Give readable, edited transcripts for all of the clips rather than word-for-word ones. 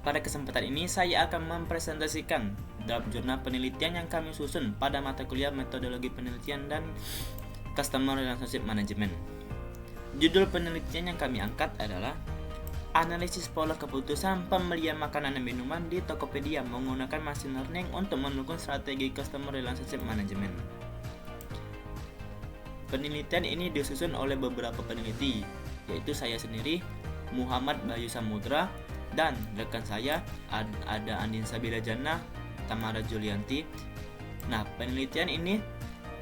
Pada kesempatan ini saya akan mempresentasikan draft jurnal penelitian yang kami susun pada mata kuliah metodologi penelitian dan customer relationship management. Judul penelitian yang kami angkat adalah analisis pola keputusan pembelian makanan dan minuman di Tokopedia menggunakan machine learning untuk mendukung strategi customer relationship management. Penelitian ini disusun oleh beberapa peneliti, yaitu saya sendiri, Muhammad Bayu Samudra, dan rekan saya ada Andin Sabila Jannah, Tamara Julianti. Nah, penelitian ini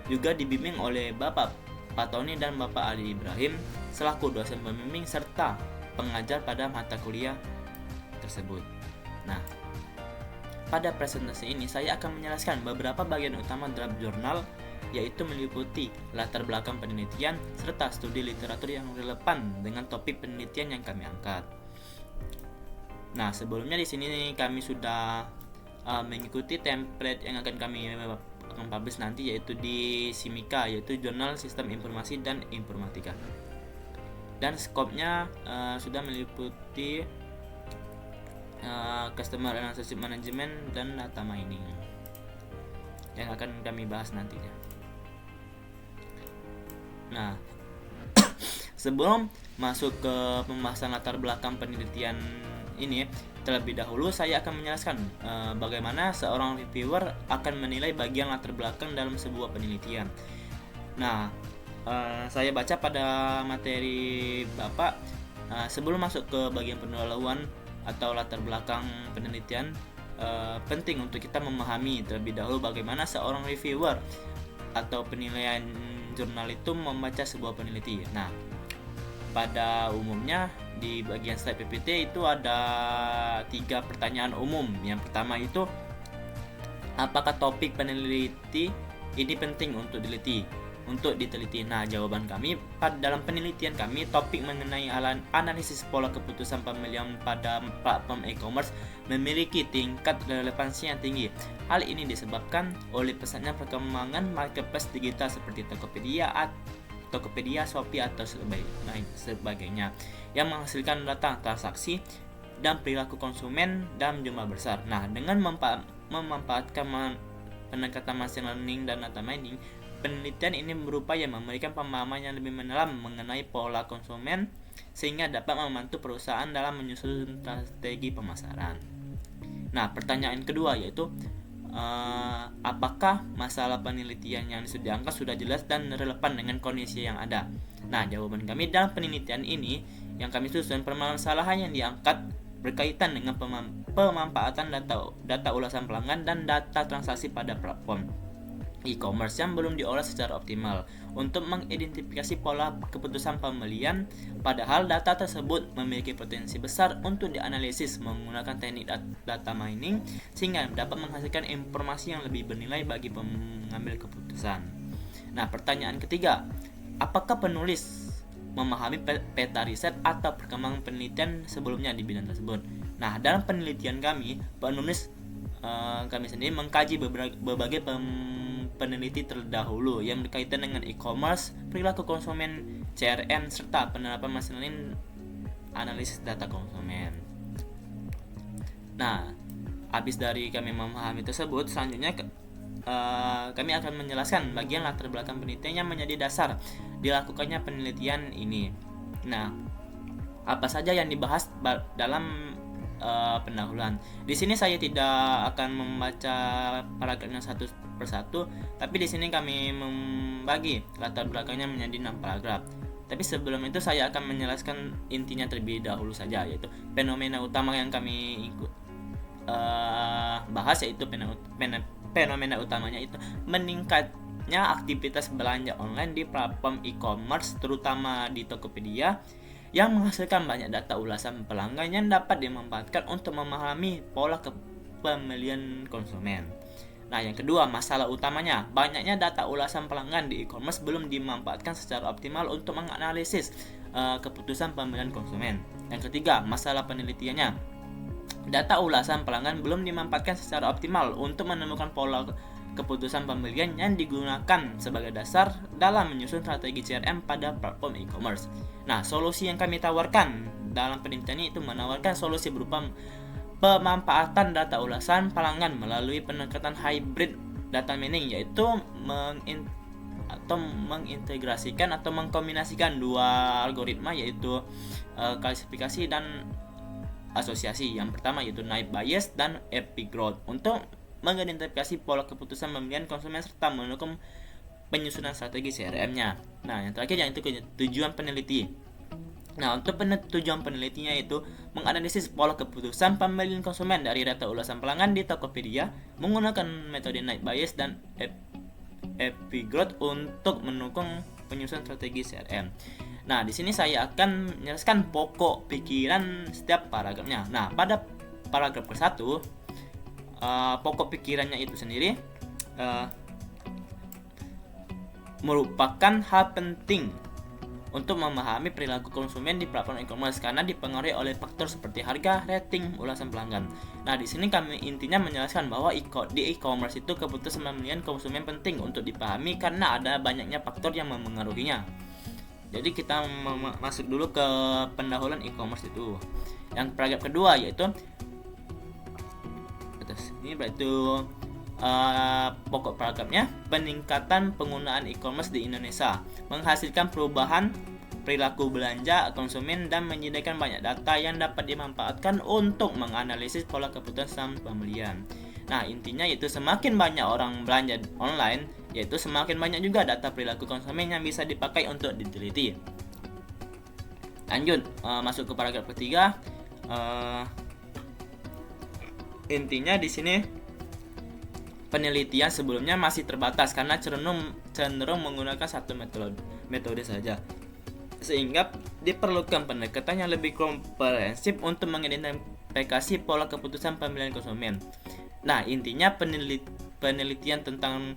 juga dibimbing oleh Bapak Patoni dan Bapak Ali Ibrahim selaku dosen pembimbing serta pengajar pada mata kuliah tersebut. Nah, pada presentasi ini saya akan menjelaskan beberapa bagian utama draft jurnal, yaitu meliputi latar belakang penelitian serta studi literatur yang relevan dengan topik penelitian yang kami angkat. Nah, sebelumnya di sini kami sudah mengikuti template yang akan kami publish nanti, yaitu di Simika, yaitu Jurnal Sistem Informasi dan Informatika. Dan skopnya sudah meliputi Customer Relationship Management dan Data Mining yang akan kami bahas nantinya. Nah, sebelum masuk ke pembahasan latar belakang penelitian ini, terlebih dahulu saya akan menjelaskan bagaimana seorang reviewer akan menilai bagian latar belakang dalam sebuah penelitian. Nah, saya baca pada materi Bapak, sebelum masuk ke bagian pendahuluan atau latar belakang penelitian, penting untuk kita memahami terlebih dahulu bagaimana seorang reviewer atau penilaian jurnal itu membaca sebuah penelitian. Nah, pada umumnya di bagian slide PPT itu ada 3 pertanyaan umum. Yang pertama itu, apakah topik peneliti ini penting untuk diteliti? Nah, jawaban kami dalam penelitian kami, topik mengenai analisis pola keputusan pembelian pada platform e-commerce memiliki tingkat relevansi yang tinggi. Hal ini disebabkan oleh pesatnya perkembangan marketplace digital seperti Tokopedia, Shopee atau sebagainya yang menghasilkan data transaksi dan perilaku konsumen dalam jumlah besar. Nah, dengan memanfaatkan pendekatan machine learning dan data mining, penelitian ini berupaya memberikan pemahaman yang lebih mendalam mengenai pola konsumen sehingga dapat membantu perusahaan dalam menyusun strategi pemasaran. Nah, pertanyaan kedua yaitu apakah masalah penelitian yang diangkat sudah jelas dan relevan dengan kondisi yang ada? Nah, jawaban kami dalam penelitian ini yang kami susun, permasalahan yang diangkat berkaitan dengan pemanfaatan data ulasan pelanggan dan data transaksi pada platform e-commerce yang belum diolah secara optimal untuk mengidentifikasi pola keputusan pembelian, padahal data tersebut memiliki potensi besar untuk dianalisis menggunakan teknik data mining sehingga dapat menghasilkan informasi yang lebih bernilai bagi pengambil keputusan. Nah, pertanyaan ketiga, apakah penulis memahami peta riset atau perkembangan penelitian sebelumnya di bidang tersebut? Nah, dalam penelitian kami, penulis kami sendiri mengkaji berbagai peneliti terdahulu yang berkaitan dengan e-commerce, perilaku konsumen, CRM, serta penerapan machine learning analisis data konsumen. Nah, habis dari kami memahami tersebut, selanjutnya kami akan menjelaskan bagian latar belakang penelitian yang menjadi dasar dilakukannya penelitian ini. Nah, apa saja yang dibahas dalam pendahuluan. Di sini saya tidak akan membaca paragrafnya satu persatu, tapi di sini kami membagi latar belakangnya menjadi 6 paragraf. Tapi sebelum itu saya akan menjelaskan intinya terlebih dahulu saja, yaitu fenomena utama yang kami bahas, yaitu fenomena utamanya itu meningkatnya aktivitas belanja online di platform e-commerce, terutama di Tokopedia, yang menghasilkan banyak data ulasan pelanggan yang dapat dimanfaatkan untuk memahami pola pembelian konsumen. Nah, yang kedua, masalah utamanya, banyaknya data ulasan pelanggan di e-commerce belum dimanfaatkan secara optimal untuk menganalisis keputusan pembelian konsumen. Yang ketiga, masalah penelitiannya, data ulasan pelanggan belum dimanfaatkan secara optimal untuk menemukan pola keputusan pembelian yang digunakan sebagai dasar dalam menyusun strategi CRM pada platform e-commerce. Nah, solusi yang kami tawarkan dalam penelitian itu menawarkan solusi berupa pemanfaatan data ulasan pelanggan melalui pendekatan hybrid data mining, yaitu mengintegrasikan atau mengkombinasikan dua algoritma, yaitu klasifikasi dan asosiasi. Yang pertama yaitu naive Bayes dan epigrowth untuk mengidentifikasi pola keputusan pemilihan konsumen serta mendukung penyusunan strategi CRM-nya. Nah, yang terakhir yaitu tujuan peneliti. Nah, untuk tujuan penelitinya itu menganalisis pola keputusan pemilihan konsumen dari data ulasan pelanggan di Tokopedia menggunakan metode naive Bayes dan epigrowth untuk mendukung penyusunan strategi CRM. Nah, di sini saya akan menjelaskan pokok pikiran setiap paragrafnya. Nah, pada paragraf ke-1, pokok pikirannya itu sendiri merupakan hal penting untuk memahami perilaku konsumen di platform e-commerce karena dipengaruhi oleh faktor seperti harga, rating, ulasan pelanggan. Nah, di sini kami intinya menjelaskan bahwa di e-commerce itu keputusan pemilihan konsumen penting untuk dipahami karena ada banyaknya faktor yang memengaruhinya. Jadi kita masuk dulu ke pendahuluan e-commerce itu. Yang paragraf kedua yaitu ini berarti pokok paragrafnya peningkatan penggunaan e-commerce di Indonesia menghasilkan perubahan perilaku belanja konsumen dan menyediakan banyak data yang dapat dimanfaatkan untuk menganalisis pola keputusan pembelian. Nah, intinya yaitu semakin banyak orang belanja online, yaitu semakin banyak juga data perilaku konsumen yang bisa dipakai untuk diteliti. Lanjut, masuk ke paragraf ketiga. Intinya di sini penelitian sebelumnya masih terbatas karena cenderung menggunakan satu metode saja, sehingga diperlukan pendekatan yang lebih komprehensif untuk mengidentifikasi pola keputusan pemilihan konsumen. Nah, intinya penelitian tentang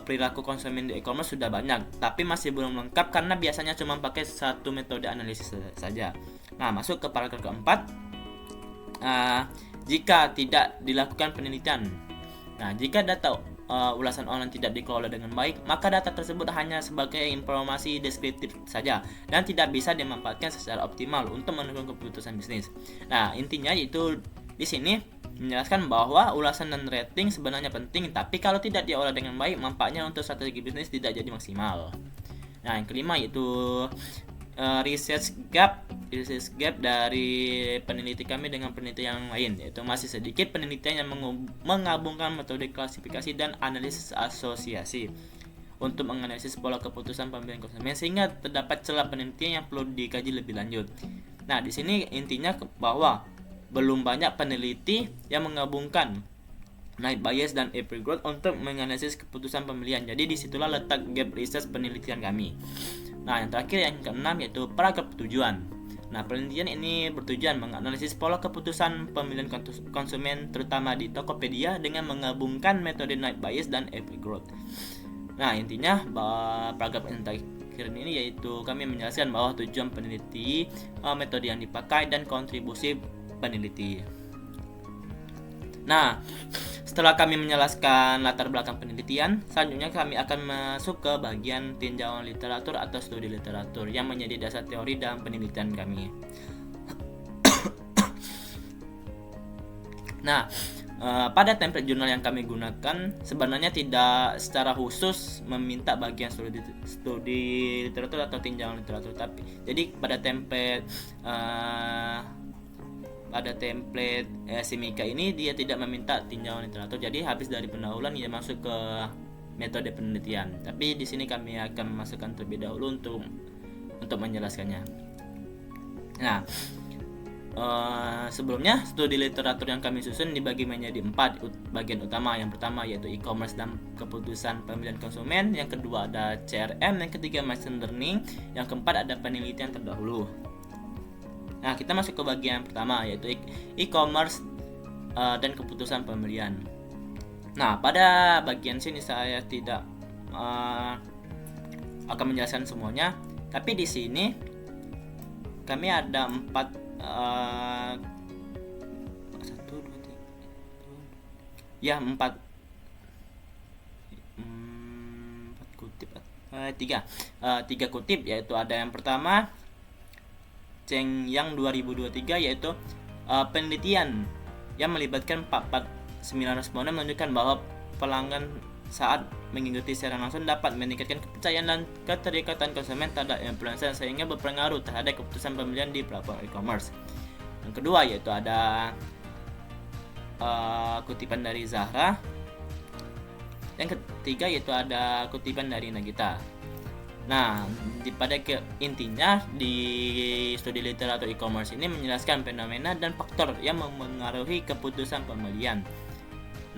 perilaku konsumen di e-commerce sudah banyak, tapi masih belum lengkap karena biasanya cuma pakai satu metode analisis saja. Nah, masuk ke paragraf keempat. Jika tidak dilakukan penelitian, nah, jika data ulasan online tidak dikelola dengan baik, maka data tersebut hanya sebagai informasi deskriptif saja dan tidak bisa dimanfaatkan secara optimal untuk mendukung keputusan bisnis. Nah, intinya yaitu di sini menjelaskan bahwa ulasan dan rating sebenarnya penting, tapi kalau tidak diolah dengan baik, manfaatnya untuk strategi bisnis tidak jadi maksimal. Nah, yang kelima yaitu research gap dari peneliti kami dengan peneliti yang lain, yaitu masih sedikit penelitian yang menggabungkan metode klasifikasi dan analisis asosiasi untuk menganalisis pola keputusan pemilihan konsumen, sehingga terdapat celah penelitian yang perlu dikaji lebih lanjut. Nah, di sini intinya bahwa belum banyak peneliti yang menggabungkan naive Bayes dan epigrowth untuk menganalisis keputusan pembelian. Jadi disitulah letak gap research penelitian kami. Nah, yang terakhir yang keenam yaitu paragraf tujuan. Nah, penelitian ini bertujuan menganalisis pola keputusan pemilihan konsumen terutama di Tokopedia dengan menggabungkan metode naive Bayes dan epigrowth. Nah, intinya paragraf yang terakhir ini yaitu kami menjelaskan bahwa tujuan peneliti, metode yang dipakai dan kontribusi peneliti. Nah, setelah kami menjelaskan latar belakang penelitian, selanjutnya kami akan masuk ke bagian tinjauan literatur atau studi literatur yang menjadi dasar teori dan penelitian kami. Nah, pada template jurnal yang kami gunakan sebenarnya tidak secara khusus meminta bagian studi literatur atau tinjauan literatur, tapi jadi pada template Simika ini dia tidak meminta tinjauan literatur. Jadi habis dari pendahuluan dia masuk ke metode penelitian. Tapi di sini kami akan memasukkan terlebih dahulu untuk menjelaskannya. Nah, sebelumnya studi literatur yang kami susun dibagi menjadi 4 bagian utama. Yang pertama yaitu e-commerce dan keputusan pemilihan konsumen, yang kedua ada CRM, yang ketiga machine learning, yang keempat ada penelitian terdahulu. Nah, kita masuk ke bagian pertama yaitu e-commerce dan keputusan pembelian. Nah, pada bagian sini saya tidak akan menjelaskan semuanya, tapi di sini kami ada 4 tiga kutip, yaitu ada yang pertama Cheng Yang 2023 yaitu penelitian yang melibatkan 449 responden menunjukkan bahwa pelanggan saat mengikuti secara langsung dapat meningkatkan kepercayaan dan keterikatan konsumen terhadap influencer sehingga berpengaruh terhadap keputusan pembelian di platform e-commerce. Yang kedua yaitu ada kutipan dari Zahra. Yang ketiga yaitu ada kutipan dari Nagita. Nah, intinya di studi literatur e-commerce ini menjelaskan fenomena dan faktor yang memengaruhi keputusan pembelian.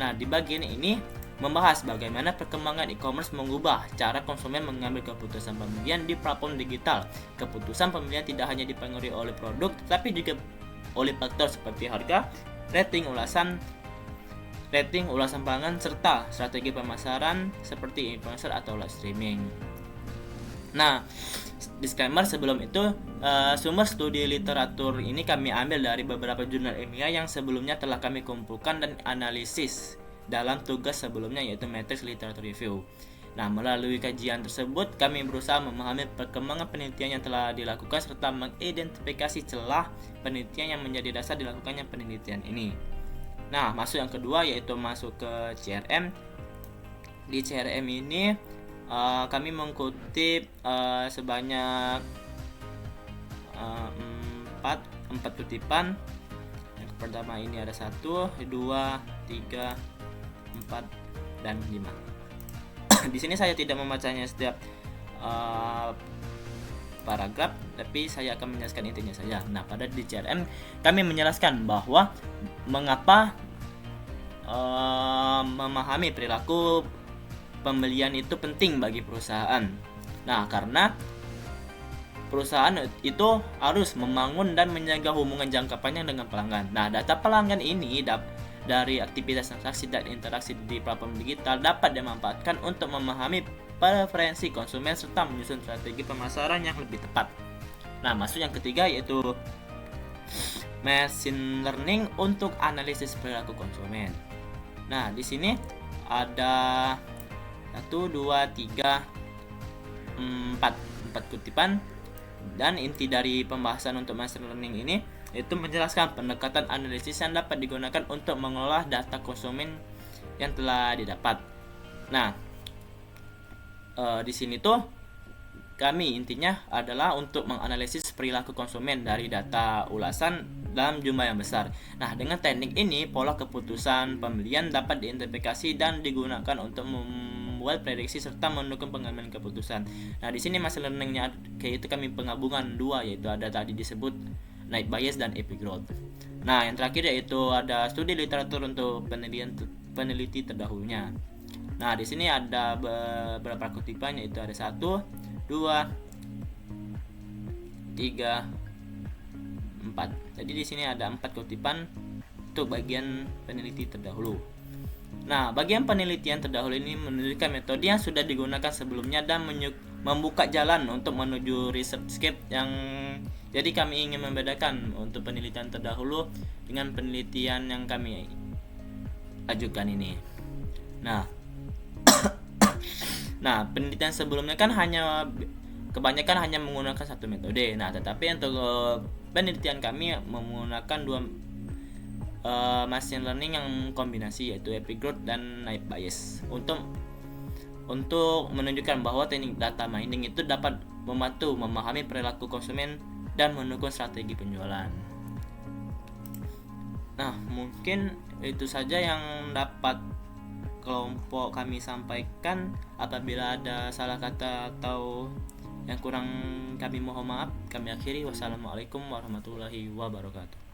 Nah, di bagian ini membahas bagaimana perkembangan e-commerce mengubah cara konsumen mengambil keputusan pembelian di platform digital. Keputusan pembelian tidak hanya dipengaruhi oleh produk, tetapi juga oleh faktor seperti harga, rating ulasan pelanggan, serta strategi pemasaran seperti influencer atau live streaming. Nah, disclaimer sebelum itu, sumber studi literatur ini kami ambil dari beberapa jurnal ilmiah yang sebelumnya telah kami kumpulkan dan analisis dalam tugas sebelumnya, yaitu Matrix Literature Review. Nah, melalui kajian tersebut kami berusaha memahami perkembangan penelitian yang telah dilakukan serta mengidentifikasi celah penelitian yang menjadi dasar dilakukannya penelitian ini. Nah, masuk yang kedua yaitu masuk ke CRM. Di CRM ini kami mengutip sebanyak 4 kutipan. Yang pertama ini ada 1, 2, 3, 4, dan 5. Di sini saya tidak membacanya setiap paragraf, tapi saya akan menjelaskan intinya saja. Nah, pada di CRM kami menjelaskan bahwa mengapa memahami perilaku pembelian itu penting bagi perusahaan. Nah, karena perusahaan itu harus membangun dan menjaga hubungan jangka panjang dengan pelanggan. Nah, data pelanggan ini dari aktivitas transaksi dan interaksi di platform digital dapat dimanfaatkan untuk memahami preferensi konsumen serta menyusun strategi pemasaran yang lebih tepat. Nah, masuk yang ketiga yaitu machine learning untuk analisis perilaku konsumen. Nah, di sini ada 1, 2, 3, 4 kutipan, dan inti dari pembahasan untuk machine learning ini itu menjelaskan pendekatan analisis yang dapat digunakan untuk mengolah data konsumen yang telah didapat. Nah, di sini tuh kami intinya adalah untuk menganalisis perilaku konsumen dari data ulasan dalam jumlah yang besar. Nah, dengan teknik ini pola keputusan pembelian dapat diidentifikasi dan digunakan untuk membuat prediksi serta mendukung pengambilan keputusan. Nah, di sini machine learningnya kayak itu kami penggabungan dua, yaitu ada tadi disebut night bias dan epigrowth. Nah, yang terakhir yaitu ada studi literatur untuk peneliti terdahulunya. Nah, di sini ada beberapa kutipan, yaitu ada 1, 2, 3, 4. Jadi di sini ada 4 kutipan untuk bagian peneliti terdahulu. Nah, bagian penelitian terdahulu ini menunjukkan metode yang sudah digunakan sebelumnya dan membuka jalan untuk menuju ResearchGate yang jadi kami ingin membedakan untuk penelitian terdahulu dengan penelitian yang kami ajukan ini. Nah, penelitian sebelumnya kan kebanyakan hanya menggunakan satu metode. Nah, tetapi untuk penelitian kami menggunakan dua machine learning yang kombinasi, yaitu epigrowth dan night bias untuk menunjukkan bahwa teknik data mining itu dapat membantu memahami perilaku konsumen dan mendukung strategi penjualan. Nah, mungkin itu saja yang dapat kelompok kami sampaikan. Apabila ada salah kata atau yang kurang kami mohon maaf. Kami akhiri. Wassalamualaikum warahmatullahi wabarakatuh.